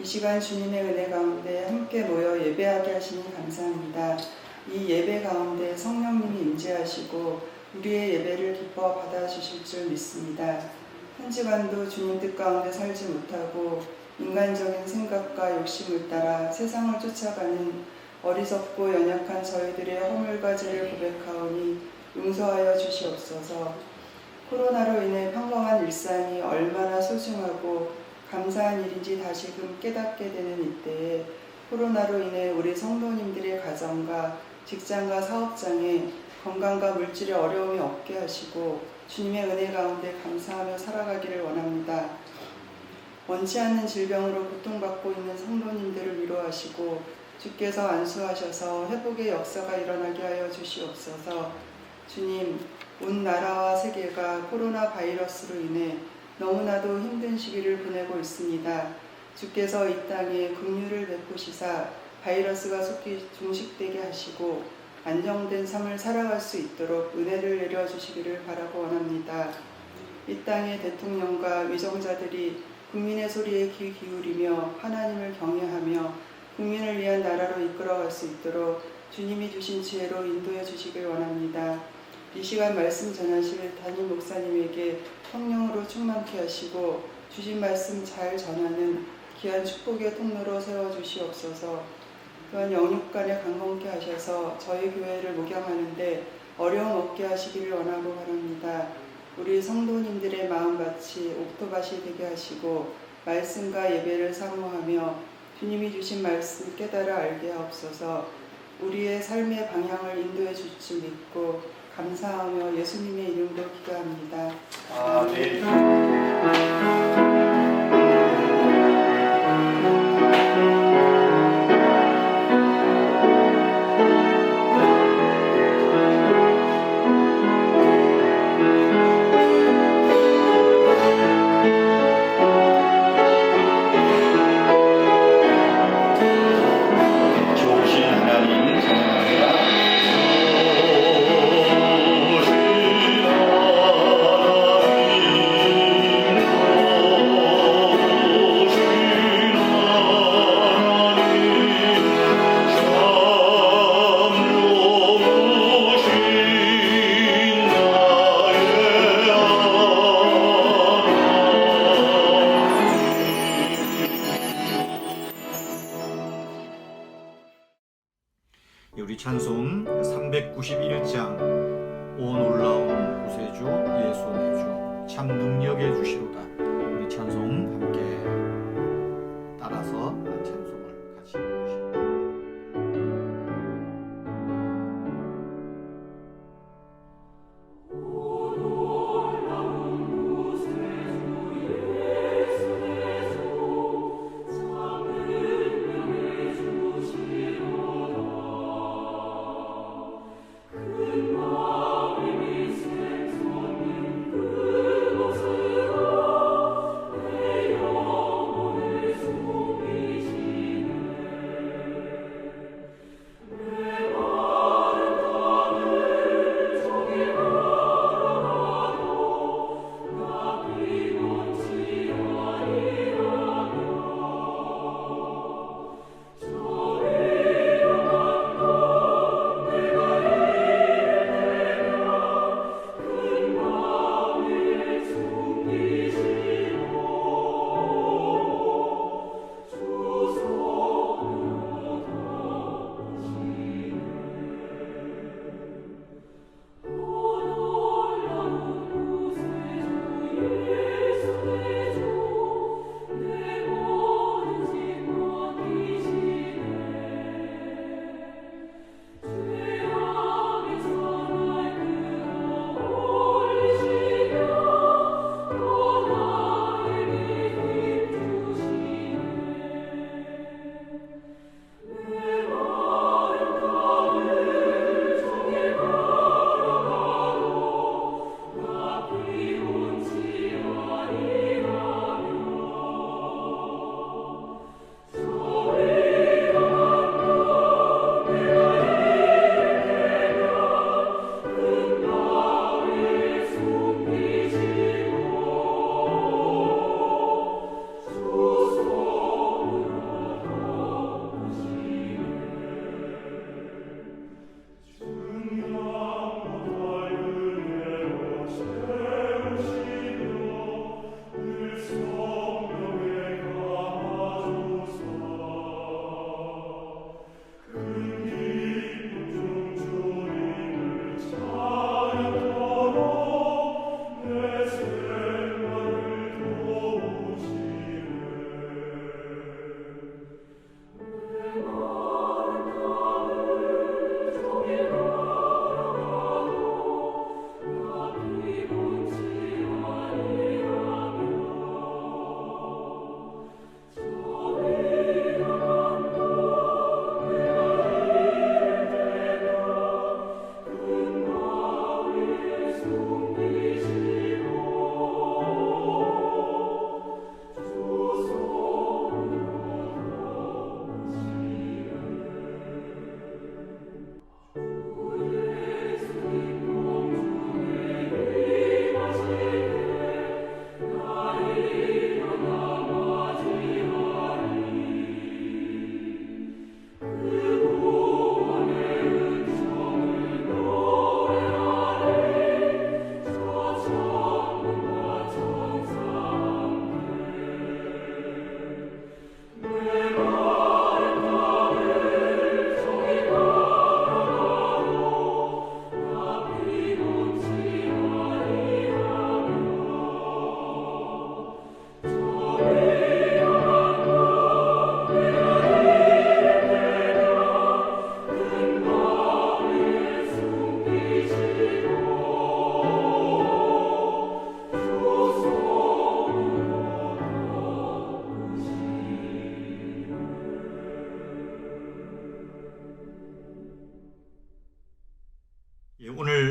이 시간 주님의 은혜 가운데 함께 모여 예배하게 하시니 감사합니다. 이 예배 가운데 성령님이 임재하시고 우리의 예배를 기뻐 받아주실 줄 믿습니다. 한 주간도 주님 뜻 가운데 살지 못하고 인간적인 생각과 욕심을 따라 세상을 쫓아가는 어리석고 연약한 저희들의 허물과 죄를 고백하오니 용서하여 주시옵소서. 코로나로 인해 평범한 일상이 얼마나 소중하고 감사한 일인지 다시금 깨닫게 되는 이때에 코로나로 인해 우리 성도님들의 가정과 직장과 사업장에 건강과 물질의 어려움이 없게 하시고 주님의 은혜 가운데 감사하며 살아가기를 원합니다. 원치 않는 질병으로 고통받고 있는 성도님들을 위로하시고 주께서 안수하셔서 회복의 역사가 일어나게 하여 주시옵소서. 주님, 온 나라와 세계가 코로나 바이러스로 인해 너무나도 힘든 시기를 보내고 있습니다. 주께서 이 땅에 긍휼을 베푸시사 바이러스가 속히 종식되게 하시고 안정된 삶을 살아갈 수 있도록 은혜를 내려주시기를 바라고 원합니다. 이 땅의 대통령과 위정자들이 국민의 소리에 귀 기울이며 하나님을 경외하며 국민을 위한 나라로 이끌어갈 수 있도록 주님이 주신 지혜로 인도해 주시길 원합니다. 이 시간 말씀 전하실 담임 목사님에게 성령으로 충만케 하시고 주신 말씀 잘 전하는 귀한 축복의 통로로 세워주시옵소서. 또한 영육간에 강건케 하셔서 저희 교회를 목양하는데 어려움 없게 하시기를 원하고 바랍니다. 우리 성도님들의 마음같이 옥토밭이 되게 하시고 말씀과 예배를 사모하며 주님이 주신 말씀 깨달아 알게 하옵소서. 우리의 삶의 방향을 인도해 줄 줄 믿고 감사하며 예수님의 이름으로 기도합니다. 아멘. 우리 찬송 391장 오 놀라운 구세주 예수 내 주 참 능력의 주시로다. 우리 찬송 함께 따라서 찬송을 같이 부르시죠.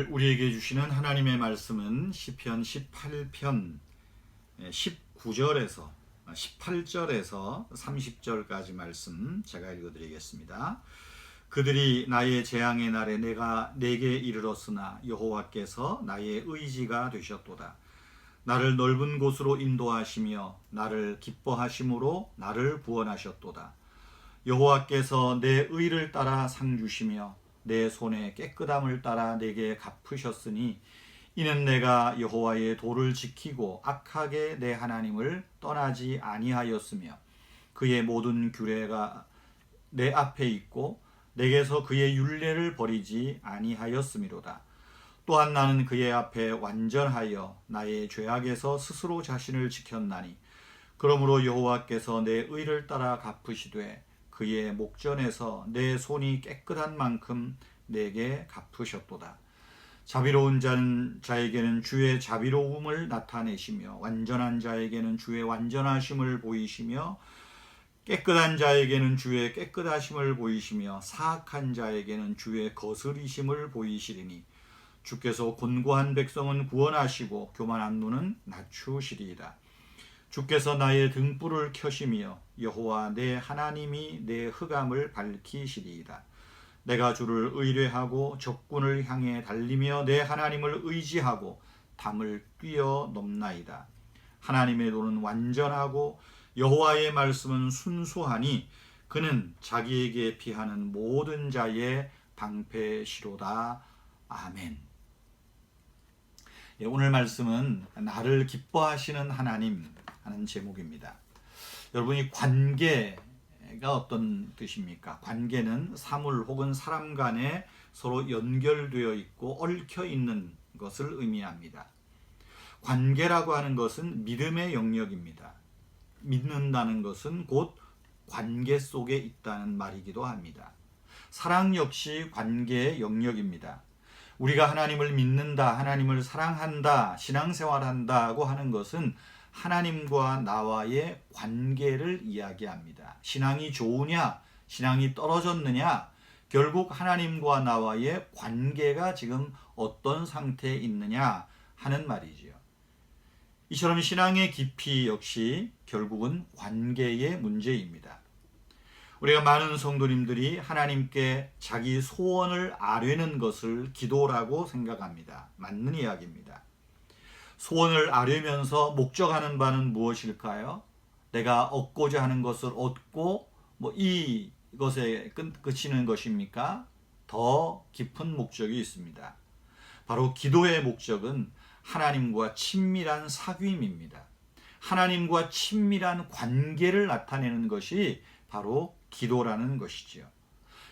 오늘 우리에게 주시는 하나님의 말씀은 시편 18편 19절에서 18절에서 30절까지 말씀 제가 읽어드리겠습니다. 그들이 나의 재앙의 날에 내가 내게 이르렀으나 여호와께서 나의 의지가 되셨도다. 나를 넓은 곳으로 인도하시며 나를 기뻐하심으로 나를 구원하셨도다. 여호와께서 내 의를 따라 상 주시며 내 손의 깨끗함을 따라 내게 갚으셨으니 이는 내가 여호와의 도를 지키고 악하게 내 하나님을 떠나지 아니하였으며 그의 모든 규례가 내 앞에 있고 내게서 그의 율례를 버리지 아니하였음이로다. 또한 나는 그의 앞에 완전하여 나의 죄악에서 스스로 자신을 지켰나니 그러므로 여호와께서 내 의를 따라 갚으시되 그의 목전에서 내 손이 깨끗한 만큼 내게 갚으셨도다. 자비로운 자에게는 주의 자비로움을 나타내시며 완전한 자에게는 주의 완전하심을 보이시며 깨끗한 자에게는 주의 깨끗하심을 보이시며 사악한 자에게는 주의 거스리심을 보이시리니 주께서 곤고한 백성은 구원하시고 교만한 눈은 낮추시리이다. 주께서 나의 등불을 켜시며 여호와 내 하나님이 내 흑암을 밝히시리이다. 내가 주를 의뢰하고 적군을 향해 달리며 내 하나님을 의지하고 담을 뛰어넘나이다. 하나님의 도는 완전하고 여호와의 말씀은 순수하니 그는 자기에게 피하는 모든 자의 방패시로다. 아멘. 오늘 말씀은 나를 기뻐하시는 하나님 하는 제목입니다. 여러분이 관계가 어떤 뜻입니까? 관계는 사물 혹은 사람 간에 서로 연결되어 있고 얽혀 있는 것을 의미합니다. 관계라고 하는 것은 믿음의 영역입니다. 믿는다는 것은 곧 관계 속에 있다는 말이기도 합니다. 사랑 역시 관계의 영역입니다. 우리가 하나님을 믿는다, 하나님을 사랑한다, 신앙생활한다고 하는 것은 하나님과 나와의 관계를 이야기합니다. 신앙이 좋으냐, 신앙이 떨어졌느냐, 결국 하나님과 나와의 관계가 지금 어떤 상태에 있느냐 하는 말이지요. 이처럼 신앙의 깊이 역시 결국은 관계의 문제입니다. 우리가 많은 성도님들이 하나님께 자기 소원을 아뢰는 것을 기도라고 생각합니다. 맞는 이야기입니다. 소원을 아뢰면서 목적하는 바는 무엇일까요? 내가 얻고자 하는 것을 얻고 이것에 그치는 것입니까? 더 깊은 목적이 있습니다. 바로 기도의 목적은 하나님과 친밀한 사귐입니다. 하나님과 친밀한 관계를 나타내는 것이 바로 기도라는 것이지요.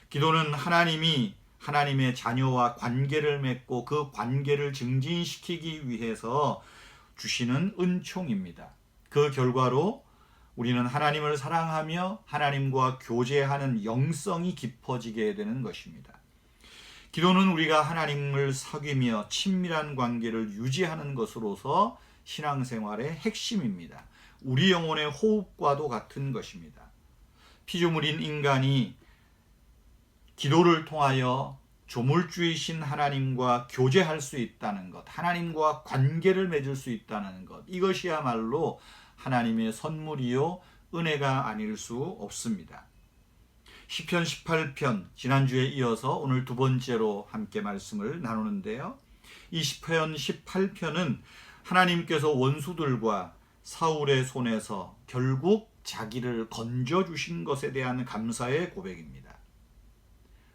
기도는 하나님이 하나님의 자녀와 관계를 맺고 그 관계를 증진시키기 위해서 주시는 은총입니다. 그 결과로 우리는 하나님을 사랑하며 하나님과 교제하는 영성이 깊어지게 되는 것입니다. 기도는 우리가 하나님을 사귀며 친밀한 관계를 유지하는 것으로서 신앙생활의 핵심입니다. 우리 영혼의 호흡과도 같은 것입니다. 피조물인 인간이 기도를 통하여 조물주이신 하나님과 교제할 수 있다는 것, 하나님과 관계를 맺을 수 있다는 것, 이것이야말로 하나님의 선물이요 은혜가 아닐 수 없습니다. 시편 18편 지난주에 이어서 오늘 두 번째로 함께 말씀을 나누는데요. 이 시편 18편은 하나님께서 원수들과 사울의 손에서 결국 자기를 건져주신 것에 대한 감사의 고백입니다.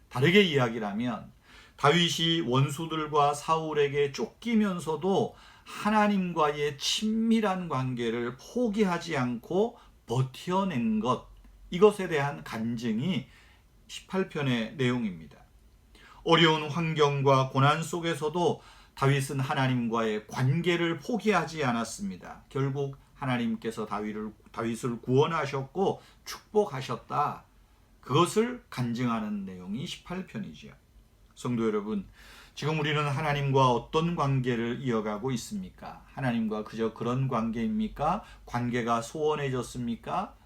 다르게 이야기를 하면 다윗이 원수들과 사울에게 쫓기면서도 하나님과의 친밀한 관계를 포기하지 않고 버텨낸 것, 이것에 대한 간증이 18편의 내용입니다. 어려운 환경과 고난 속에서도 다윗은 하나님과의 관계를 포기하지 않았습니다. 결국 하나님께서 다윗을 구원하셨고 축복하셨다. 그것을 간증하는 내용이 18편이지요. 성도 여러분, 지금 우리는 하나님과 어떤 관계를 이어가고 있습니까? 하나님과 그저 그런 관계입니까? 관계가 소원해졌습니까?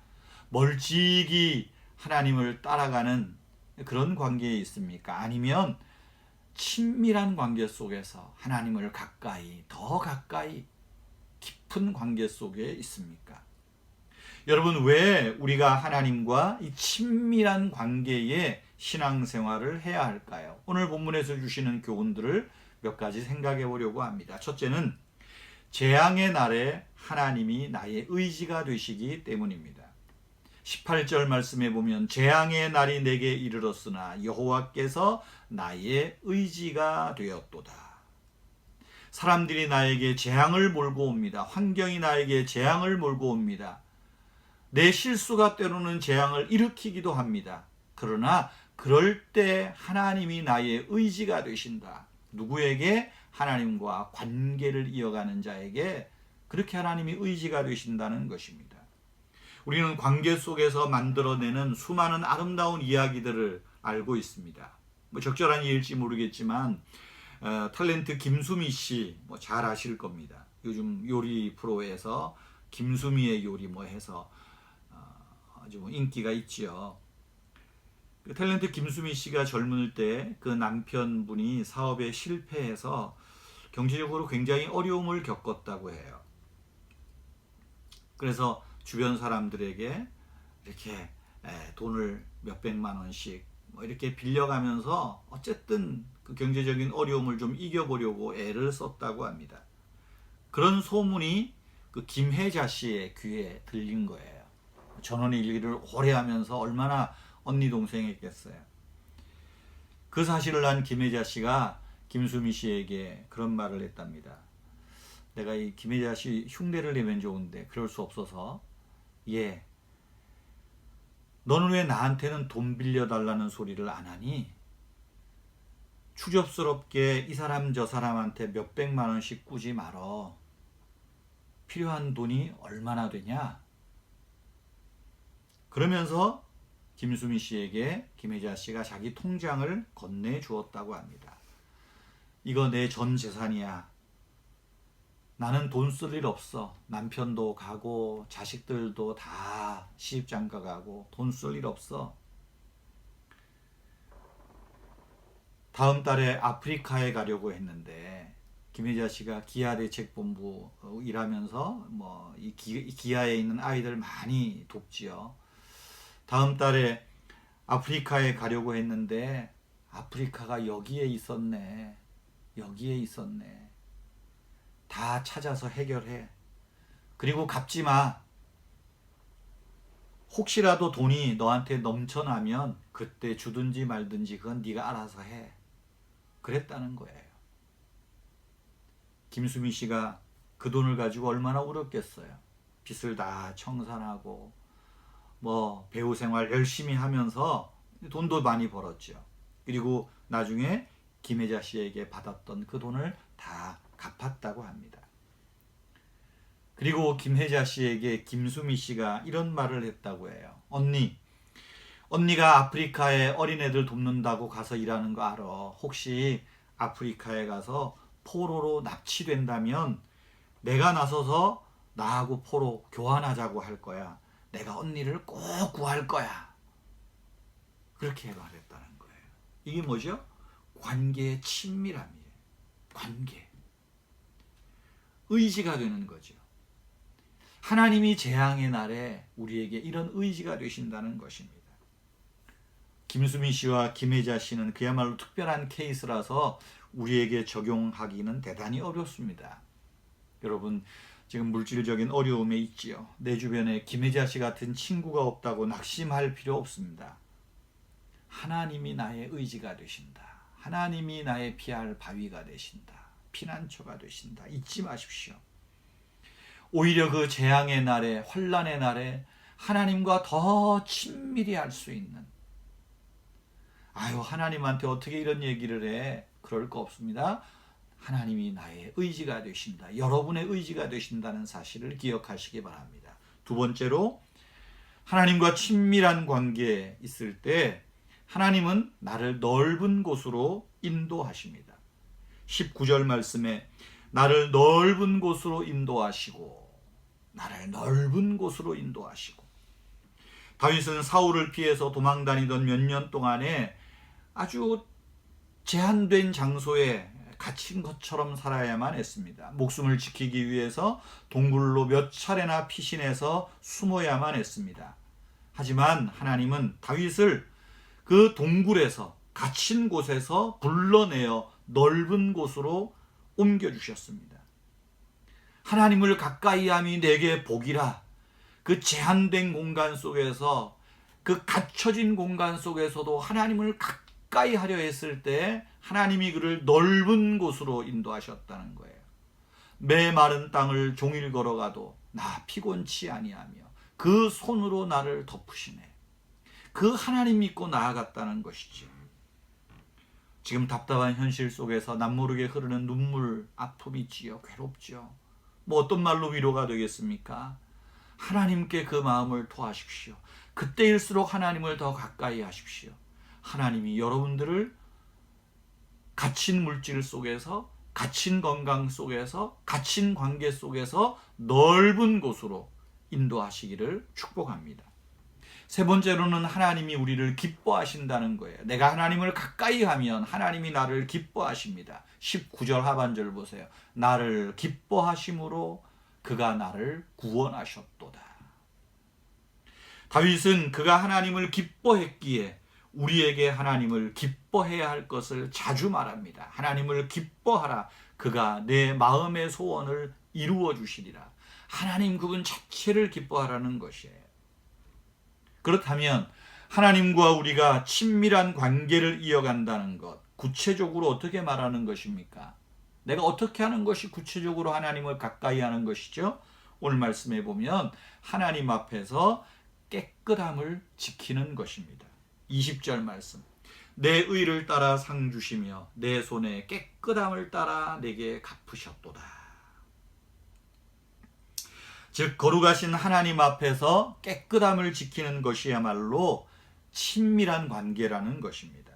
멀찍이 하나님을 따라가는 그런 관계에 있습니까? 아니면 친밀한 관계 속에서 하나님을 가까이, 더 가까이 깊은 관계 속에 있습니까? 여러분, 왜 우리가 하나님과 이 친밀한 관계의 신앙생활을 해야 할까요? 오늘 본문에서 주시는 교훈들을 몇 가지 생각해 보려고 합니다. 첫째는 재앙의 날에 하나님이 나의 의지가 되시기 때문입니다. 18절 말씀에 보면 재앙의 날이 내게 이르렀으나 여호와께서 나의 의지가 되었도다. 사람들이 나에게 재앙을 몰고 옵니다. 환경이 나에게 재앙을 몰고 옵니다. 내 실수가 때로는 재앙을 일으키기도 합니다. 그러나 그럴 때 하나님이 나의 의지가 되신다. 누구에게? 하나님과 관계를 이어가는 자에게 그렇게 하나님이 의지가 되신다는 것입니다. 우리는 관계 속에서 만들어내는 수많은 아름다운 이야기들을 알고 있습니다. 적절한 예일지 모르겠지만 탤런트 김수미 씨 잘 아실 겁니다. 요즘 요리 프로에서 김수미의 요리 해서 아주 인기가 있지요. 그 탤런트 김수미 씨가 젊을 때 그 남편분이 사업에 실패해서 경제적으로 굉장히 어려움을 겪었다고 해요. 그래서 주변 사람들에게 이렇게 돈을 몇백만 원씩 이렇게 빌려가면서 어쨌든 그 경제적인 어려움을 좀 이겨보려고 애를 썼다고 합니다. 그런 소문이 그 김혜자 씨의 귀에 들린 거예요. 전원의 일기를 오래 하면서 얼마나 언니 동생했겠어요. 그 사실을 난 김혜자 씨가 김수미 씨에게 그런 말을 했답니다. 내가 이 김혜자 씨 흉내를 내면 좋은데 그럴 수 없어서 너는 왜 나한테는 돈 빌려달라는 소리를 안 하니? 추접스럽게 이 사람 저 사람한테 몇백만 원씩 꾸지 말어. 필요한 돈이 얼마나 되냐? 그러면서 김수미 씨에게 김혜자 씨가 자기 통장을 건네주었다고 합니다. 이거 내 전 재산이야. 나는 돈 쓸 일 없어. 남편도 가고 자식들도 다 시집장가 가고 돈 쓸 일 없어. 다음 달에 아프리카에 가려고 했는데 김혜자 씨가 기아 대책본부 일하면서 이 기아에 있는 아이들 많이 돕지요. 다음 달에 아프리카에 가려고 했는데 아프리카가 여기에 있었네. 다 찾아서 해결해. 그리고 갚지 마. 혹시라도 돈이 너한테 넘쳐나면 그때 주든지 말든지 그건 네가 알아서 해. 그랬다는 거예요. 김수미 씨가 그 돈을 가지고 얼마나 울었겠어요. 빚을 다 청산하고 배우 생활 열심히 하면서 돈도 많이 벌었죠. 그리고 나중에 김혜자 씨에게 받았던 그 돈을 다 갚았다고 합니다. 그리고 김혜자 씨에게 김수미 씨가 이런 말을 했다고 해요. 언니가 아프리카에 어린애들 돕는다고 가서 일하는 거 알아. 혹시 아프리카에 가서 포로로 납치된다면 내가 나서서 나하고 포로 교환하자고 할 거야. 내가 언니를 꼭 구할 거야. 그렇게 말했다는 거예요. 이게 뭐죠? 관계의 친밀함이에요. 관계. 의지가 되는 거죠. 하나님이 재앙의 날에 우리에게 이런 의지가 되신다는 것입니다. 김수미 씨와 김혜자 씨는 그야말로 특별한 케이스라서 우리에게 적용하기는 대단히 어렵습니다. 여러분, 지금 물질적인 어려움에 있지요. 내 주변에 김혜자 씨 같은 친구가 없다고 낙심할 필요 없습니다. 하나님이 나의 의지가 되신다. 하나님이 나의 피할 바위가 되신다. 피난처가 되신다. 잊지 마십시오. 오히려 그 재앙의 날에, 환난의 날에 하나님과 더 친밀히 할 수 있는, 하나님한테 어떻게 이런 얘기를 해? 그럴 거 없습니다. 하나님이 나의 의지가 되신다. 여러분의 의지가 되신다는 사실을 기억하시기 바랍니다. 두 번째로, 하나님과 친밀한 관계에 있을 때 하나님은 나를 넓은 곳으로 인도하십니다. 19절 말씀에 나를 넓은 곳으로 인도하시고, 다윗은 사울을 피해서 도망다니던 몇 년 동안에 아주 제한된 장소에 갇힌 것처럼 살아야만 했습니다. 목숨을 지키기 위해서 동굴로 몇 차례나 피신해서 숨어야만 했습니다. 하지만 하나님은 다윗을 그 동굴에서 갇힌 곳에서 불러내어 넓은 곳으로 옮겨주셨습니다. 하나님을 가까이함이 내게 복이라. 그 제한된 공간 속에서, 그 갇혀진 공간 속에서도 하나님을 가까이 하려 했을 때 하나님이 그를 넓은 곳으로 인도하셨다는 거예요. 메마른 땅을 종일 걸어가도 나 피곤치 아니하며 그 손으로 나를 덮으시네. 그 하나님 믿고 나아갔다는 것이지. 지금 답답한 현실 속에서 남모르게 흐르는 눈물, 아픔이 있지요. 괴롭지요. 뭐 어떤 말로 위로가 되겠습니까? 하나님께 그 마음을 토하십시오. 그때일수록 하나님을 더 가까이 하십시오. 하나님이 여러분들을 갇힌 물질 속에서, 갇힌 건강 속에서, 갇힌 관계 속에서 넓은 곳으로 인도하시기를 축복합니다. 세 번째로는 하나님이 우리를 기뻐하신다는 거예요. 내가 하나님을 가까이 하면 하나님이 나를 기뻐하십니다. 19절 하반절 보세요. 나를 기뻐하심으로 그가 나를 구원하셨도다. 다윗은 그가 하나님을 기뻐했기에 우리에게 하나님을 기뻐해야 할 것을 자주 말합니다. 하나님을 기뻐하라. 그가 내 마음의 소원을 이루어 주시리라. 하나님 그분 자체를 기뻐하라는 것이에요. 그렇다면 하나님과 우리가 친밀한 관계를 이어간다는 것, 구체적으로 어떻게 말하는 것입니까? 내가 어떻게 하는 것이 구체적으로 하나님을 가까이 하는 것이죠? 오늘 말씀해 보면 하나님 앞에서 깨끗함을 지키는 것입니다. 20절 말씀. 내 의를 따라 상 주시며 내 손에 깨끗함을 따라 내게 갚으셨도다. 즉 거룩하신 하나님 앞에서 깨끗함을 지키는 것이야말로 친밀한 관계라는 것입니다.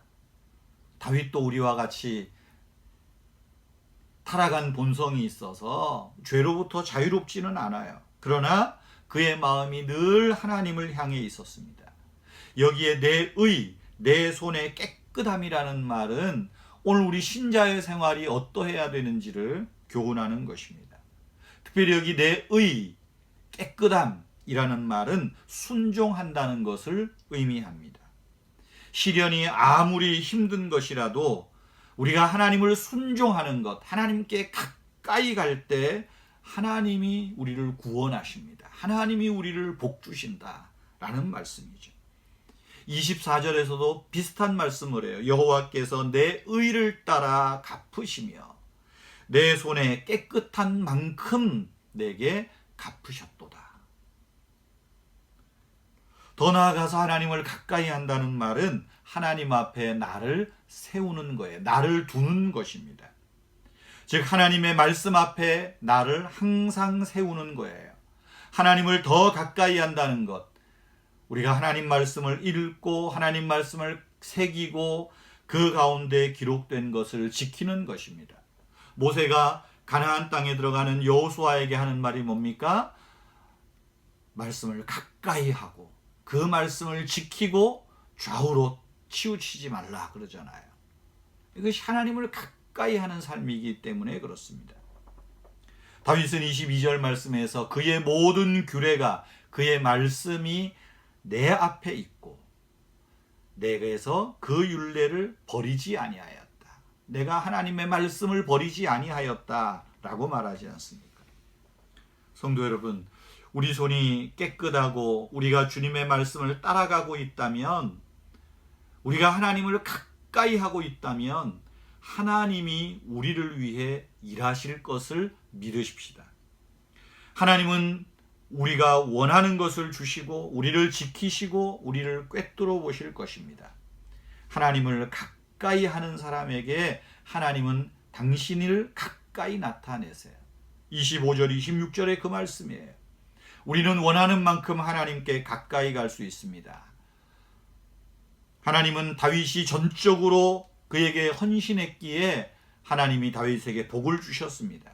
다윗도 우리와 같이 타락한 본성이 있어서 죄로부터 자유롭지는 않아요. 그러나 그의 마음이 늘 하나님을 향해 있었습니다. 여기에 내 의, 내 손의 깨끗함이라는 말은 오늘 우리 신자의 생활이 어떠해야 되는지를 교훈하는 것입니다. 특별히 여기 내 의, 깨끗함이라는 말은 순종한다는 것을 의미합니다. 시련이 아무리 힘든 것이라도 우리가 하나님을 순종하는 것, 하나님께 가까이 갈 때 하나님이 우리를 구원하십니다. 하나님이 우리를 복주신다라는 말씀이죠. 24절에서도 비슷한 말씀을 해요. 여호와께서 내 의를 따라 갚으시며 내 손에 깨끗한 만큼 내게 갚으셨도다. 더 나아가서 하나님을 가까이 한다는 말은 하나님 앞에 나를 세우는 거예요. 나를 두는 것입니다. 즉 하나님의 말씀 앞에 나를 항상 세우는 거예요. 하나님을 더 가까이 한다는 것. 우리가 하나님 말씀을 읽고 하나님 말씀을 새기고 그 가운데 기록된 것을 지키는 것입니다. 모세가 가나안 땅에 들어가는 여호수아에게 하는 말이 뭡니까? 말씀을 가까이 하고 그 말씀을 지키고 좌우로 치우치지 말라 그러잖아요. 이것이 하나님을 가까이 하는 삶이기 때문에 그렇습니다. 다윗은 22절 말씀에서 그의 모든 규례가, 그의 말씀이 내 앞에 있고 내게서 그 율례를 버리지 아니하였다. 내가 하나님의 말씀을 버리지 아니하였다라고 말하지 않습니까? 성도 여러분, 우리 손이 깨끗하고 우리가 주님의 말씀을 따라가고 있다면, 우리가 하나님을 가까이 하고 있다면 하나님이 우리를 위해 일하실 것을 믿으십시다. 하나님은 우리가 원하는 것을 주시고 우리를 지키시고 우리를 꿰뚫어 보실 것입니다. 하나님을 가까이 하는 사람에게 하나님은 당신을 가까이 나타내세요. 25절, 26절의 그 말씀이에요. 우리는 원하는 만큼 하나님께 가까이 갈 수 있습니다. 하나님은 다윗이 전적으로 그에게 헌신했기에 하나님이 다윗에게 복을 주셨습니다.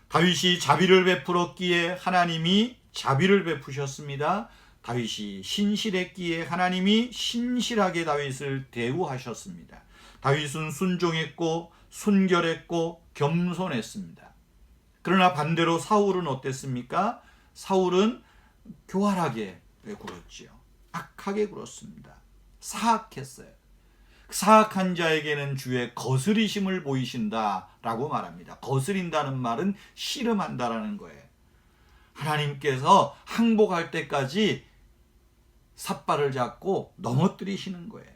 다윗이 자비를 베풀었기에 하나님이 자비를 베푸셨습니다. 다윗이 신실했기에 하나님이 신실하게 다윗을 대우하셨습니다. 다윗은 순종했고 순결했고 겸손했습니다. 그러나 반대로 사울은 어땠습니까? 사울은 교활하게 굴었지요. 악하게 굴었습니다. 사악했어요. 사악한 자에게는 주의 거스리심을 보이신다라고 말합니다. 거스린다는 말은 씨름한다라는 거예요. 하나님께서 항복할 때까지 삿발을 잡고 넘어뜨리시는 거예요.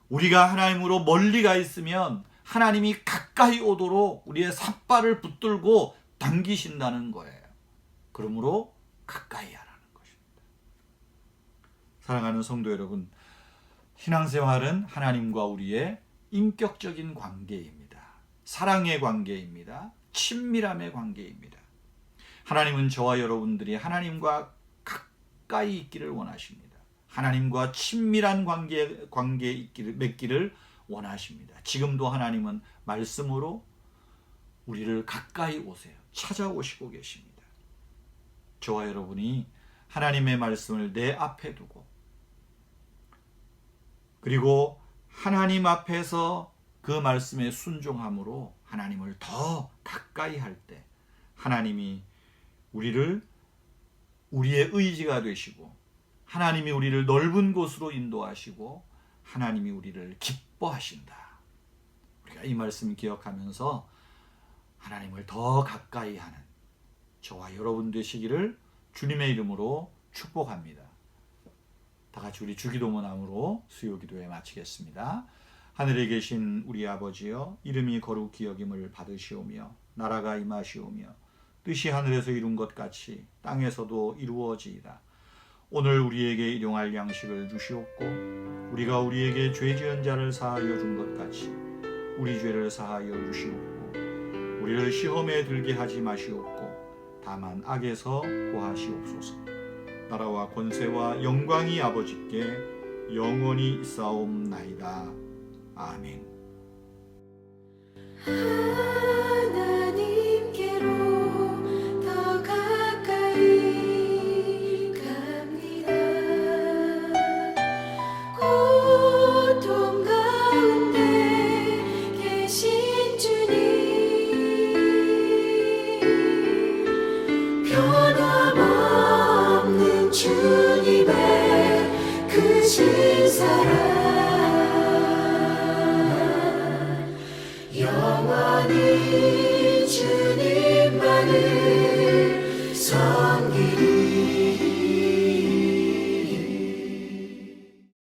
우리가 하나님으로 멀리 가 있으면 하나님이 가까이 오도록 우리의 삿발을 붙들고 당기신다는 거예요. 그러므로 가까이 하라는 것입니다. 사랑하는 성도 여러분, 신앙생활은 하나님과 우리의 인격적인 관계입니다. 사랑의 관계입니다. 친밀함의 관계입니다. 하나님은 저와 여러분들이 하나님과 가까이 있기를 원하십니다. 하나님과 친밀한 관계 맺기를 원하십니다. 지금도 하나님은 말씀으로 우리를 가까이 오세요. 찾아오시고 계십니다. 저와 여러분이 하나님의 말씀을 내 앞에 두고 그리고 하나님 앞에서 그 말씀에 순종함으로 하나님을 더 가까이 할 때 하나님이 우리를 우리의 의지가 되시고 하나님이 우리를 넓은 곳으로 인도하시고 하나님이 우리를 기뻐하신다. 우리가 이 말씀 기억하면서 하나님을 더 가까이 하는 저와 여러분 되시기를 주님의 이름으로 축복합니다. 다 같이 우리 주기도문함으로 수요기도회 마치겠습니다. 하늘에 계신 우리 아버지여, 이름이 거룩히 여김을 받으시오며 나라가 임하시오며 뜻이 하늘에서 이룬 것 같이 땅에서도 이루어지이다. 오늘 우리에게 일용할 양식을 주시옵고 우리가 우리에게 죄 지은 자를 사하여 준 것 같이 우리 죄를 사하여 주시옵고 우리를 시험에 들게 하지 마시옵고 다만 악에서 구하시옵소서. 나라와 권세와 영광이 아버지께 영원히 있사옵나이다. 아멘. 하나님께로 더 가까이 갑니다. 고통 가운데 계신 주님, 변함없는 주님의 크신 사랑 영원히 주님만을